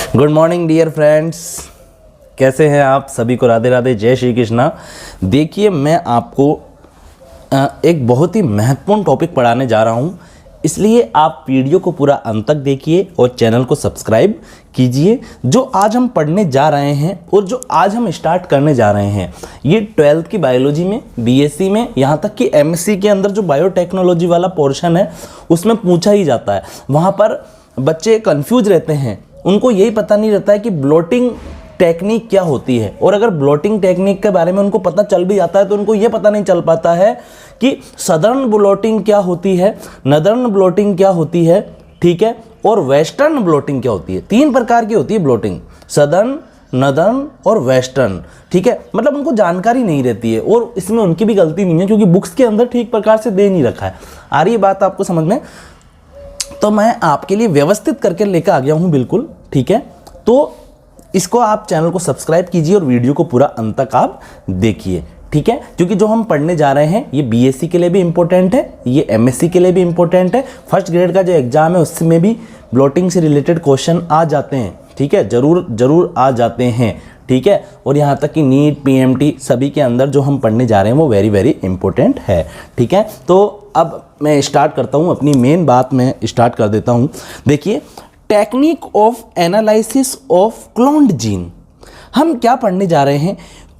Good morning dear friends, कैसे हैं आप? सभी को राधे राधे, जय श्री कृष्णा। देखिए, मैं आपको एक बहुत ही महत्वपूर्ण टॉपिक पढ़ाने जा रहा हूं, इसलिए आप वीडियो को पूरा अंत तक देखिए और चैनल को सब्सक्राइब कीजिए। जो आज हम पढ़ने जा रहे हैं और जो आज हम स्टार्ट करने जा रहे हैं, ये 12th की बायोलॉजी में, बीएससी में, यहाँ तक कि एमएससी के अंदर जो बायोटेक्नोलॉजी वाला पोर्शन है उसमें पूछा ही जाता है। वहाँ पर बच्चे कंफ्यूज रहते हैं, उनको यही पता नहीं रहता है कि ब्लोटिंग टेक्निक क्या होती है। और अगर ब्लोटिंग टेक्निक के बारे में उनको पता चल भी जाता है तो उनको ये पता नहीं चल पाता है कि सदर्न ब्लोटिंग क्या होती है, नदर्न ब्लोटिंग क्या होती है, ठीक है, और वेस्टर्न ब्लोटिंग क्या होती है। 3 प्रकार की होती है ब्लोटिंग, सदर्न, नदर्न और वेस्टर्न, ठीक है। मतलब उनको जानकारी नहीं रहती है और इसमें उनकी भी गलती नहीं है क्योंकि बुक्स के अंदर ठीक प्रकार से दे नहीं रखा है। आ रही है बात आपको समझ में? तो मैं आपके लिए व्यवस्थित करके लेकर आ गया हूं, बिल्कुल ठीक है। तो इसको आप चैनल को सब्सक्राइब कीजिए और वीडियो को पूरा अंत तक आप देखिए, ठीक है। क्योंकि जो हम पढ़ने जा रहे हैं ये बीएससी के लिए भी इंपॉर्टेंट है, ये एमएससी के लिए भी इंपॉर्टेंट है। फर्स्ट ग्रेड का जो एग्जाम है उसमें भी ब्लोटिंग से रिलेटेड क्वेश्चन आ जाते हैं, ठीक है, जरूर आ जाते हैं, ठीक है। और यहाँ तक कि नीट, पीएमटी सभी के अंदर जो हम पढ़ने जा रहे हैं वो वेरी वेरी इंपॉर्टेंट है, ठीक है। तो अब मैं स्टार्ट करता हूँ, अपनी मेन बात में स्टार्ट कर देता हूँ। देखिए, technique of analysis of cloned gene. हम क्या पढ़ने जा रहे हैं?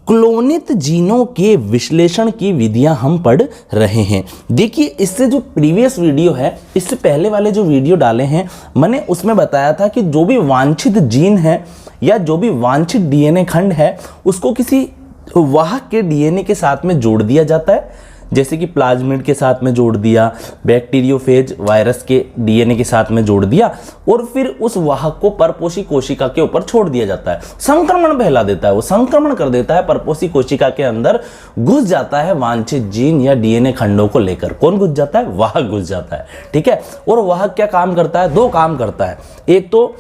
क्लोनित जीनों के विश्लेषण की विधियां हम पढ़ रहे हैं। देखिए, इससे जो प्रीवियस वीडियो है, इससे पहले वाले जो वीडियो डाले हैं, मैंने उसमें बताया था कि जो भी वांछित जीन है या जो भी वांछित डीएनए खंड है उसको किसी वाहक के डीएनए के साथ में जोड़ दिया जाता है। जैसे कि प्लाज्मिड के साथ में जोड़ दिया, बैक्टीरियोफेज वायरस के डीएनए के साथ में जोड़ दिया और फिर उस वाहक को परपोषी कोशिका के ऊपर छोड़ दिया जाता है। संक्रमण फैला देता है, वो संक्रमण कर देता है, परपोषी कोशिका के अंदर घुस जाता है वांछित जीन या डीएनए खंडों को लेकर। कौन घुस जाता है? वाहक घुस जाता है, ठीक है। और वाहक क्या काम करता है? 2 काम करता है। एक तो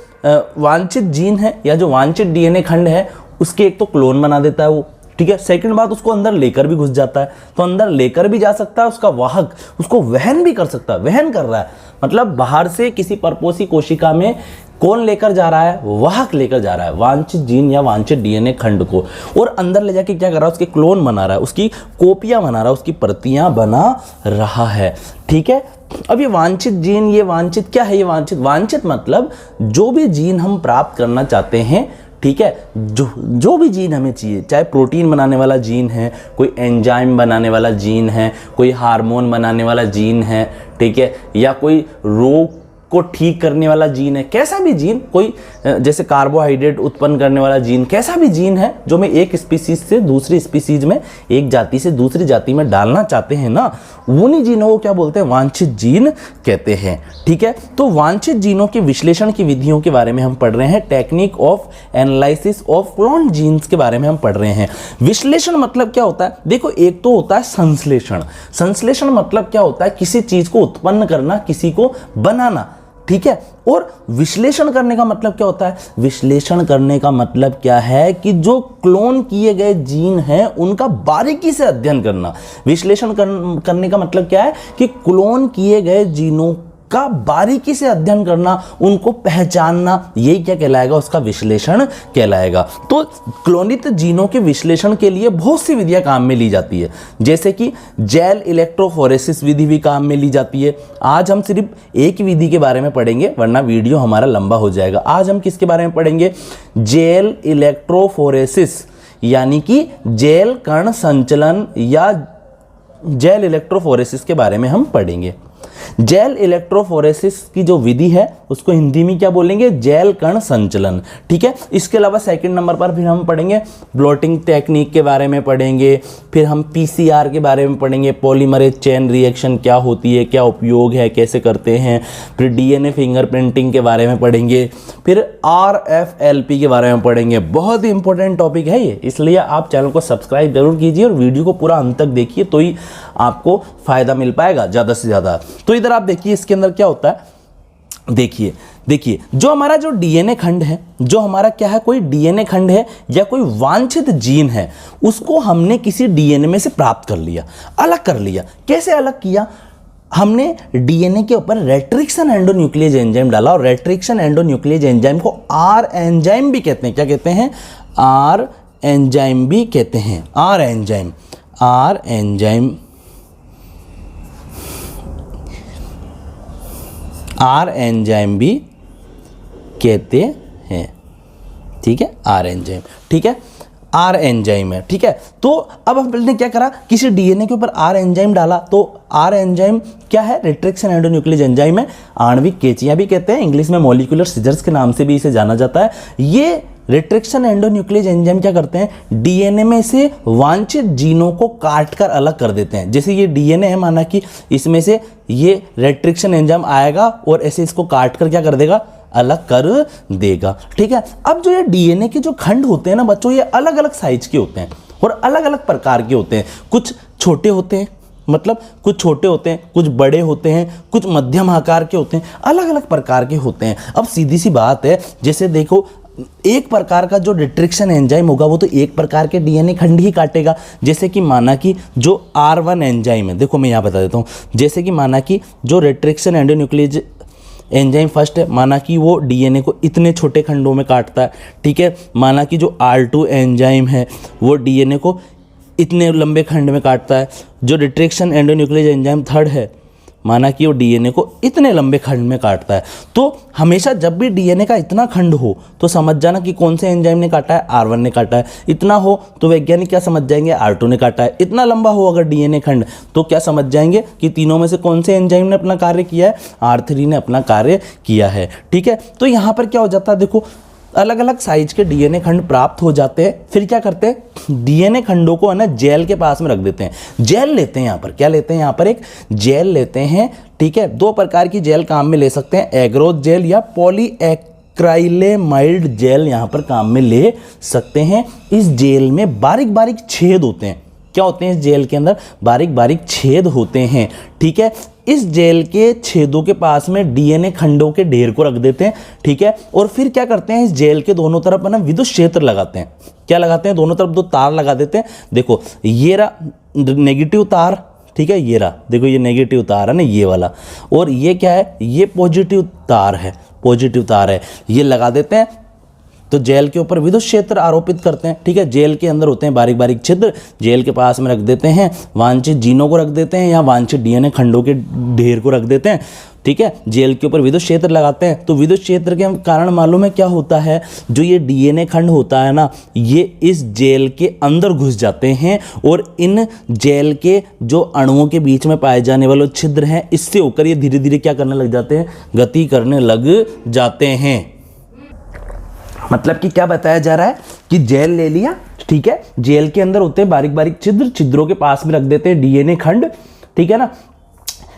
वांछित जीन है या जो वांछित डीएनए खंड है उसके एक तो क्लोन बना देता है वो, ठीक है। सेकंड बात, उसको अंदर लेकर भी घुस जाता है, तो अंदर लेकर भी जा सकता है, उसका वाहक उसको वहन भी कर सकता है। वहन कर रहा है मतलब बाहर से किसी परपोषी कोशिका में कौन लेकर जा रहा है? वाहक लेकर जा रहा है वांछित जीन या वांछित डीएनए खंड को, और अंदर ले जाके क्या कर रहा है? उसके क्लोन बना रहा है, उसकी कॉपियां बना रहा है, उसकी प्रतियां बना रहा है, ठीक है। अब ये वांछित जीन, ये वांछित क्या है? ये वांछित मतलब जो भी जीन हम प्राप्त करना चाहते हैं, ठीक है, जो भी जीन हमें चाहिए, चाहे प्रोटीन बनाने वाला जीन है, कोई एंजाइम बनाने वाला जीन है, कोई हार्मोन बनाने वाला जीन है, ठीक है, या कोई रोग को ठीक करने वाला जीन है, कैसा भी जीन, कोई जैसे कार्बोहाइड्रेट उत्पन्न करने वाला जीन, कैसा भी जीन है जो मैं एक स्पीसीज से दूसरी स्पीसीज में, एक जाति से दूसरी जाति में डालना चाहते हैं ना, उन्हीं जीनों को क्या बोलते हैं? वांछित जीन कहते हैं, ठीक है। तो वांछित जीनों के विश्लेषण की विधियों के बारे में हम पढ़ रहे हैं। Technique of analysis of cloned genes के बारे में हम पढ़ रहे हैं। विश्लेषण मतलब क्या होता है? देखो, एक तो होता है संश्लेषण। संश्लेषण मतलब क्या होता है? किसी चीज को उत्पन्न करना, किसी को बनाना, ठीक है। और विश्लेषण करने का मतलब क्या होता है? विश्लेषण करने का मतलब क्या है कि जो क्लोन किए गए जीन हैं उनका बारीकी से अध्ययन करना। विश्लेषण करने का मतलब क्या है कि क्लोन किए गए जीनों का बारीकी से अध्ययन करना, उनको पहचानना, यही क्या कहलाएगा? उसका विश्लेषण कहलाएगा। तो क्लोनित जीनों के विश्लेषण के लिए बहुत सी विधियां काम में ली जाती है, जैसे कि जेल इलेक्ट्रोफोरेसिस विधि भी काम में ली जाती है। आज हम सिर्फ एक विधि के बारे में पढ़ेंगे वरना वीडियो हमारा लंबा हो जाएगा। आज हम किसके बारे में पढ़ेंगे? जेल इलेक्ट्रोफोरेसिस, यानी कि जेल कण संचलन या जेल इलेक्ट्रोफोरेसिस के बारे में हम पढ़ेंगे। जेल इलेक्ट्रोफोरेसिस की जो विधि है उसको हिंदी में क्या बोलेंगे? जेल कण संचलन, ठीक है। इसके अलावा सेकंड नंबर पर फिर हम पढ़ेंगे ब्लोटिंग टेक्निक के बारे में पढ़ेंगे, फिर हम पीसीआर के बारे में पढ़ेंगे, पॉलीमरेज चेन रिएक्शन क्या होती है, क्या उपयोग है, कैसे करते हैं, फिर डीएनए फिंगरप्रिंटिंग के बारे में पढ़ेंगे, फिर आरएफएलपी के बारे में पढ़ेंगे। बहुत ही इंपॉर्टेंट टॉपिक है ये, इसलिए आप चैनल को सब्सक्राइब जरूर कीजिए और वीडियो को पूरा अंत तक देखिए, तो ही आपको फायदा मिल पाएगा ज़्यादा से ज़्यादा। तो इधर आप देखिए इसके अंदर क्या होता है। देखिए जो हमारा जो डीएनए खंड है, जो हमारा क्या है, कोई डीएनए खंड है या कोई वांछित जीन है, उसको हमने किसी डीएनए में से प्राप्त कर लिया, अलग कर लिया। कैसे अलग किया? हमने डीएनए के ऊपर रेट्रिक्शन एंडोन्यूक्लियस एंजाइम डाला और रेट्रिक्शन एंडोन्यूक्लियस एंजाइम को आर एंजाइम भी कहते हैं। क्या कहते हैं? आर एंजाइम भी कहते हैं। R enzyme, R enzyme, R enzyme भी कहते हैं। ठीक है, आर एंजाइम, ठीक है, आर एंजाइम है। ठीक है, तो अब हमने क्या करा, किसी डीएनए के ऊपर आर एंजाइम डाला, तो आर एंजाइम क्या है? रेट्रिक्शन एंडोन्यूक्लियस एंजाइम है। आणविक कैंचियां भी कहते हैं, इंग्लिश में मॉलिक्यूलर सीजर्स के नाम से भी इसे जाना जाता है। ये रेट्रिक्शन एंडोन्यूक्लियस एंजाइम क्या करते हैं? डीएनए में से वांछित जीनों को काटकर अलग कर देते हैं। जैसे ये डीएनए है, माना कि इसमें से ये रेट्रिक्शन एंजाइम आएगा और ऐसे इसको काटकर क्या कर देगा? अलग कर देगा। ठीक है, अब जो ये डीएनए के जो खंड होते हैं ना बच्चों, ये अलग अलग साइज के होते हैं और अलग अलग प्रकार के होते हैं। कुछ छोटे होते हैं, मतलब कुछ छोटे होते हैं, कुछ बड़े होते हैं, कुछ मध्यम आकार के होते हैं, अलग अलग प्रकार के होते हैं। अब सीधी सी बात है, जैसे देखो एक प्रकार का जो रेट्रिक्शन एंजाइम होगा वो तो एक प्रकार के डीएनए खंड ही काटेगा। जैसे कि माना कि जो R1 एंजाइम है, देखो मैं यहाँ बता देता हूँ, जैसे कि माना कि जो रेट्रिक्शन एंडोन्यूक्लियस एंजाइम फर्स्ट है, माना कि वो डीएनए को इतने छोटे खंडों में काटता है। ठीक है, माना कि जो R2 एंजाइम है वो डीएनए को इतने लंबे खंड में काटता है। जो रेट्रिक्शन एंडोन्यूक्लियस एंजाइम थर्ड है, माना कि वो डीएनए को इतने लंबे खंड में काटता है। तो हमेशा जब भी डीएनए का इतना खंड हो तो समझ जाना कि कौन से एंजाइम ने काटा है? R1 ने काटा है। इतना हो तो वैज्ञानिक क्या समझ जाएंगे? R2 ने काटा है। इतना लंबा हो अगर डीएनए खंड तो क्या समझ जाएंगे कि तीनों में से कौन से एंजाइम ने अपना कार्य किया है? R3 ने अपना कार्य किया है। ठीक है, तो यहाँ पर क्या हो जाता है, देखो अलग अलग साइज के डीएनए खंड प्राप्त हो जाते हैं। फिर क्या करते हैं? डीएनए खंडों को है ना जेल के पास में रख देते हैं। जेल लेते हैं, यहाँ पर क्या लेते हैं? यहाँ पर एक जेल लेते हैं। ठीक है, दो प्रकार की जेल काम में ले सकते हैं, एग्रोथ जेल या पॉलीएक्राइलेमाइड जेल यहाँ पर काम में ले सकते हैं। इस जेल में बारीक बारीक छेद होते हैं। क्या होते हैं? इस जेल के अंदर बारीक बारीक छेद होते हैं। ठीक है, इस जेल के छेदों के पास में डीएनए खंडों के ढेर को रख देते हैं। ठीक है, और फिर क्या करते हैं? इस जेल के दोनों तरफ है ना विद्युत क्षेत्र लगाते हैं। क्या लगाते हैं? दोनों तरफ दो तार लगा देते हैं। देखो ये रहा नेगेटिव तार, ठीक है, ये रहा, देखो ये नेगेटिव तार है ना, ये वाला, और ये क्या है? ये पॉजिटिव तार है, पॉजिटिव तार है, ये लगा देते हैं। तो जेल के ऊपर विद्युत क्षेत्र आरोपित करते हैं। ठीक है, जेल के अंदर होते हैं बारीक बारीक छिद्र, जेल के पास में रख देते हैं, वांछित जीनों को रख देते हैं या वांछित डीएनए खंडों के ढेर को रख देते हैं। ठीक है, जेल के ऊपर विद्युत क्षेत्र लगाते हैं। तो विद्युत क्षेत्र के कारण मालूम है क्या होता है? जो ये डीएनए खंड होता है ना, ये इस जेल के अंदर घुस जाते हैं और इन जेल के जो अणुओं के बीच में पाए जाने वाले छिद्र हैं, इससे होकर ये धीरे धीरे क्या करने लग जाते हैं? गति करने लग जाते हैं। मतलब कि क्या बताया जा रहा है कि जेल ले लिया, ठीक है, जेल के अंदर होते हैं बारीक बारीक छिद्र, छिद्रों के पास में रख देते हैं डीएनए खंड। ठीक है ना,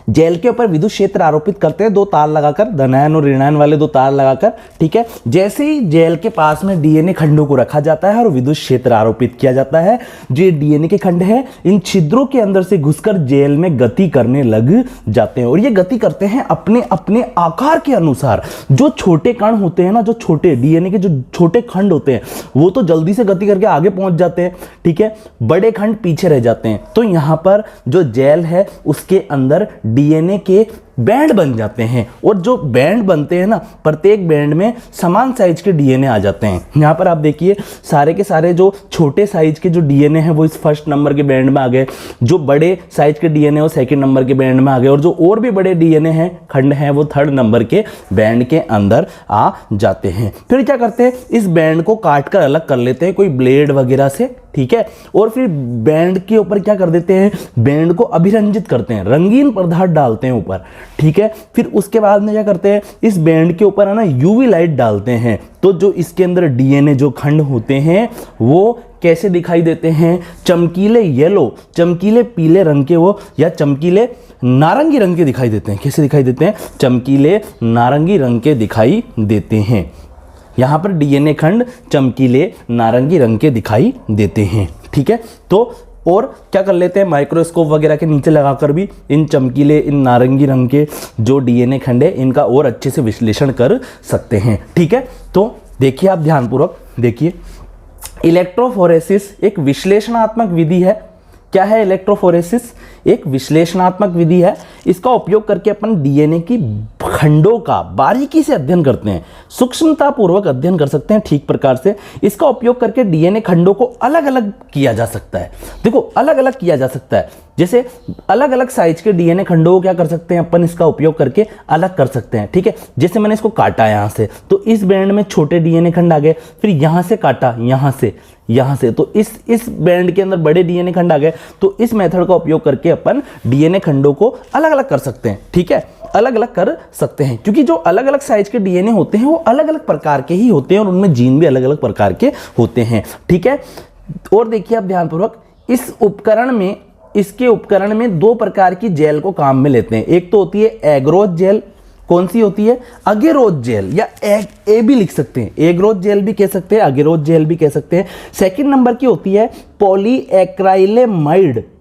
जेल के ऊपर विद्युत क्षेत्र आरोपित करते हैं, दो तार लगाकर, धनायन और ऋणायन वाले दो तार लगाकर। ठीक है, जैसे ही जेल के पास में डीएनए खंडों को रखा जाता है और विद्युत क्षेत्र आरोपित किया जाता है, जो डीएनए के खंड है इन छिद्रों के अंदर से घुसकर जेल में गति करने लग जाते हैं। और ये गति करते हैं अपने अपने आकार के अनुसार। जो छोटे कण होते हैं ना, जो छोटे डीएनए के जो छोटे खंड होते हैं, वो तो जल्दी से गति करके आगे पहुंच जाते हैं। ठीक है, बड़े खंड पीछे रह जाते हैं। तो यहां पर जो जेल है उसके अंदर डीएनए के बैंड बन जाते हैं, और जो बैंड बनते हैं ना, प्रत्येक बैंड में समान साइज के डीएनए आ जाते हैं। यहाँ पर आप देखिए सारे के सारे जो छोटे साइज के जो डीएनए हैं वो इस फर्स्ट नंबर के बैंड में आ गए, जो बड़े साइज के डीएनए वो सेकंड नंबर के बैंड में आ गए, और जो और भी बड़े डीएनए हैं खंड हैं वो थर्ड नंबर के बैंड के अंदर आ जाते हैं। फिर क्या करते हैं? इस बैंड को काट कर अलग कर लेते हैं कोई ब्लेड वगैरह से। ठीक है, और फिर बैंड के ऊपर क्या कर देते हैं? बैंड को अभिरंजित करते हैं, रंगीन पदार्थ डालते हैं ऊपर। ठीक है, फिर उसके बाद में क्या करते हैं? इस बैंड के ऊपर है ना यूवी लाइट डालते हैं। तो जो इसके अंदर डीएनए जो खंड होते हैं वो कैसे दिखाई देते हैं? चमकीले येलो, चमकीले पीले रंग के वो, या चमकीले नारंगी रंग के दिखाई देते हैं। कैसे दिखाई देते हैं? चमकीले नारंगी रंग के दिखाई देते हैं। यहाँ पर डीएनए खंड चमकीले नारंगी रंग के दिखाई देते हैं। ठीक है, तो और क्या कर लेते हैं? माइक्रोस्कोप वगैरह के नीचे लगाकर भी इन चमकीले, इन नारंगी रंग के जो डीएनए खंड है इनका और अच्छे से विश्लेषण कर सकते हैं। ठीक है, तो देखिए आप ध्यानपूर्वक देखिए, इलेक्ट्रोफोरेसिस एक विश्लेषणात्मक विधि है। क्या है इलेक्ट्रोफोरेसिस? एक विश्लेषणात्मक विधि है। इसका उपयोग करके अपन डीएनए की खंडों का बारीकी से अध्ययन करते हैं, सूक्ष्मता पूर्वक अध्ययन कर सकते हैं ठीक प्रकार से। इसका उपयोग करके डीएनए खंडों को अलग अलग किया जा सकता है। देखो अलग अलग किया जा सकता है, जैसे अलग अलग साइज के डीएनए खंडों को क्या कर सकते हैं अपन, इसका उपयोग करके अलग कर सकते हैं। ठीक है, जैसे मैंने इसको काटा यहाँ से तो इस बैंड में छोटे डीएनए खंड आ गए, फिर यहाँ से काटा यहाँ से तो इस बैंड के अंदर बड़े डीएनए खंड आ गए। तो इस मेथड का उपयोग करके अपन डीएनए खंडों को अलग अलग कर सकते हैं। ठीक है, अलग अलग कर सकते हैं, क्योंकि जो अलग अलग साइज के डीएनए होते हैं वो अलग अलग प्रकार के ही होते हैं और उनमें जीन भी अलग अलग प्रकार के होते हैं। ठीक है, और देखिए आप ध्यानपूर्वक, इसके उपकरण में दो प्रकार की जेल को काम में लेते हैं। एक तो होती है एग्रोज जेल, कौन सी होती है? अगेरोज जेल, या ए भी लिख सकते हैं, एग्रोज जेल भी कह सकते हैं, अगेरोज जेल भी कह सकते हैं। सेकंड नंबर की होती है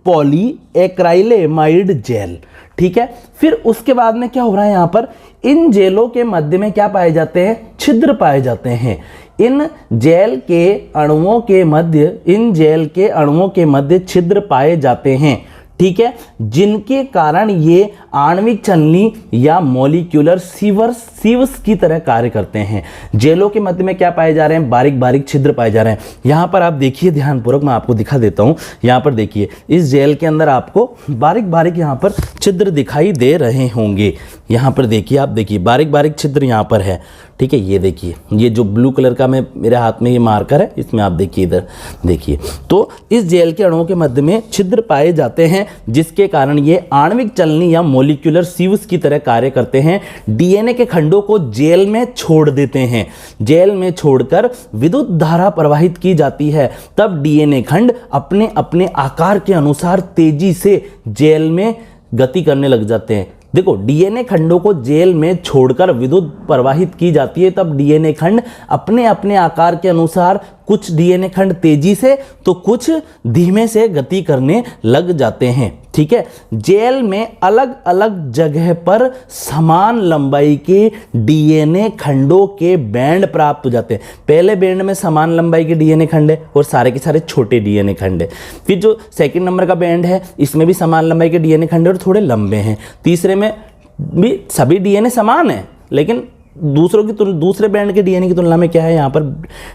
पॉलीएक्राइलेमाइड जेल। ठीक है, फिर उसके बाद में क्या हो रहा है यहाँ पर, इन जेलों के मध्य में क्या पाए जाते हैं? छिद्र पाए जाते हैं। इन जेल के अणुओं के मध्य छिद्र पाए जाते हैं। ठीक है, जिनके कारण ये आणविक छलनी या मॉलिक्यूलर सीव्स की तरह कार्य करते हैं। जेलों के मध्य में क्या पाए जा रहे हैं? बारीक बारीक छिद्र पाए जा रहे हैं। यहां पर आप देखिए ध्यानपूर्वक, मैं आपको दिखा देता हूं। यहां पर देखिए, इस जेल के अंदर आपको बारीक बारीक यहां पर छिद्र दिखाई दे रहे होंगे। यहां पर देखिए, आप देखिए बारीक बारीक छिद्र यहां पर है। ठीक है, ये देखिए, ये जो ब्लू कलर का मेरे हाथ में ये मार्कर है, इसमें आप देखिए, इधर देखिए, तो इस जेल के अणुओं के मध्य में छिद्र पाए जाते हैं, जिसके कारण ये आणविक चलनी या मॉलिक्यूलर सीव्स की तरह कार्य करते हैं। डीएनए के खंडों को जेल में छोड़ देते हैं। जेल में छोड़कर विद्युत धारा प्रवाहित की जाती है, तब डीएनए खंड अपने अपने आकार के अनुसार तेजी से जेल में गति करने लग जाते हैं। देखो, डीएनए खंडों को जेल में छोड़कर विद्युत प्रवाहित की जाती है, तब डीएनए खंड अपने अपने आकार के अनुसार, कुछ डीएनए खंड तेजी से तो कुछ धीमे से गति करने लग जाते हैं। ठीक है, जेल में अलग अलग जगह पर समान लंबाई के डीएनए खंडों के बैंड प्राप्त हो जाते हैं। पहले बैंड में समान लंबाई के डीएनए खंड है और सारे के सारे छोटे डीएनए खंड है। फिर जो सेकंड नंबर का बैंड है, इसमें भी समान लंबाई के डीएनए खंड है और थोड़े लंबे हैं। तीसरे में भी सभी डीएनए समान है, लेकिन दूसरे बैंड के डीएनए की तुलना में क्या है, यहाँ पर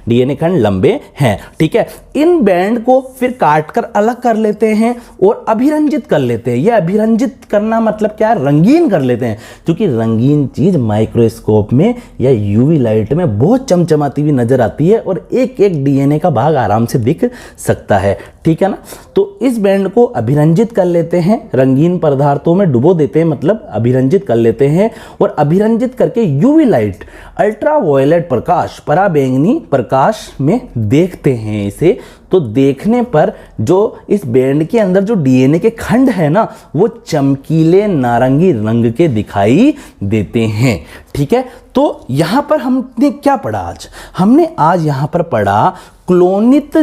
डीएनए खंड लंबे हैं। ठीक है, इन बैंड को फिर काटकर अलग कर लेते हैं और अभिरंजित कर लेते हैं। ये अभिरंजित करना मतलब क्या है? रंगीन कर लेते हैं, क्योंकि रंगीन चीज माइक्रोस्कोप में या यूवी लाइट में बहुत चमचमाती हुई नजर आती है और एक एक डीएनए का भाग आराम से दिख सकता है। ठीक है ना, तो इस बैंड को अभिरंजित कर लेते हैं, रंगीन पदार्थों में डुबो देते हैं, मतलब अभिरंजित कर लेते हैं, और अभिरंजित करके यूवी लाइट, अल्ट्रावायलेट प्रकाश, पराबैंगनी प्रकाश में देखते हैं इसे। तो देखने पर जो इस बैंड के अंदर जो डीएनए के खंड है ना, वो चमकीले नारंगी रंग के दिखाई देते हैं। ठीक है, तो यहां पर हमने क्या पढ़ा आज? हमने आज यहां पर पढ़ा क्लोनित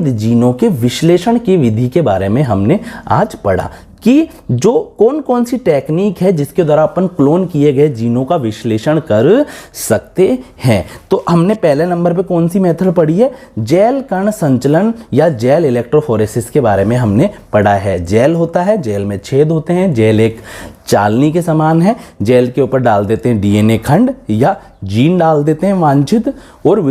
जीनों के विश्लेषण की विधि के बारे में हमने आज पढ़ा कि जो कौन कौन सी टेक्निक है जिसके द्वारा अपन क्लोन किए गए जीनों का विश्लेषण कर सकते हैं। तो हमने पहले नंबर पे कौन सी मेथड पढ़ी है? जेल कण संचलन या जेल इलेक्ट्रोफोरेसिस के बारे में हमने पढ़ा है। जेल होता है, जेल में छेद होते हैं, जेल एक चालनी के समान है, जेल के ऊपर डाल देते हैं डीएनए खंड या जीन डाल देते हैं वांछित, और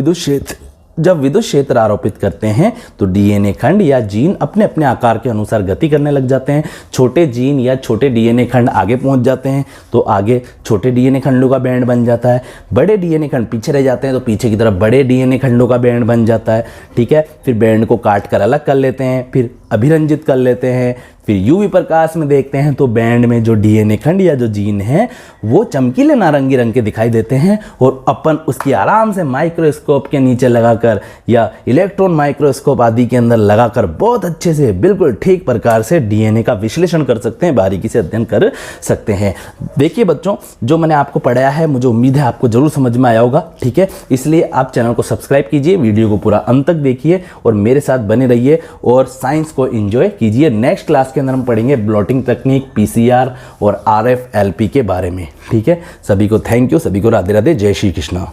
जब विद्युत क्षेत्र आरोपित करते हैं तो डीएनए खंड या जीन अपने अपने आकार के अनुसार गति करने लग जाते हैं। छोटे जीन या छोटे डीएनए खंड आगे पहुंच जाते हैं तो आगे छोटे डीएनए खंडों का बैंड बन जाता है। बड़े डीएनए खंड पीछे रह जाते हैं तो पीछे की तरफ बड़े डीएनए खंडों का बैंड बन जाता है। ठीक है, फिर बैंड को काट कर अलग कर लेते हैं, फिर अभिरंजित कर लेते हैं, फिर यूवी प्रकाश में देखते हैं तो बैंड में जो डीएनए खंड या जो जीन है वो चमकीले नारंगी रंग के दिखाई देते हैं, और अपन उसकी आराम से माइक्रोस्कोप के नीचे लगाकर या इलेक्ट्रॉन माइक्रोस्कोप आदि के अंदर लगाकर बहुत अच्छे से बिल्कुल ठीक प्रकार से डीएनए का विश्लेषण कर सकते हैं, बारीकी से अध्ययन कर सकते हैं। देखिए बच्चों, जो मैंने आपको पढ़ाया है मुझे उम्मीद है आपको जरूर समझ में आया होगा। ठीक है, इसलिए आप चैनल को सब्सक्राइब कीजिए, वीडियो को पूरा अंत तक देखिए और मेरे साथ बने रहिए और साइंस को एंजॉय कीजिए। नेक्स्ट क्लास के अंदर हम पढ़ेंगे ब्लॉटिंग तकनीक, पीसीआर और आरएफ एलपी के बारे में। ठीक है, सभी को थैंक यू, सभी को राधे राधे, जय श्री कृष्णा।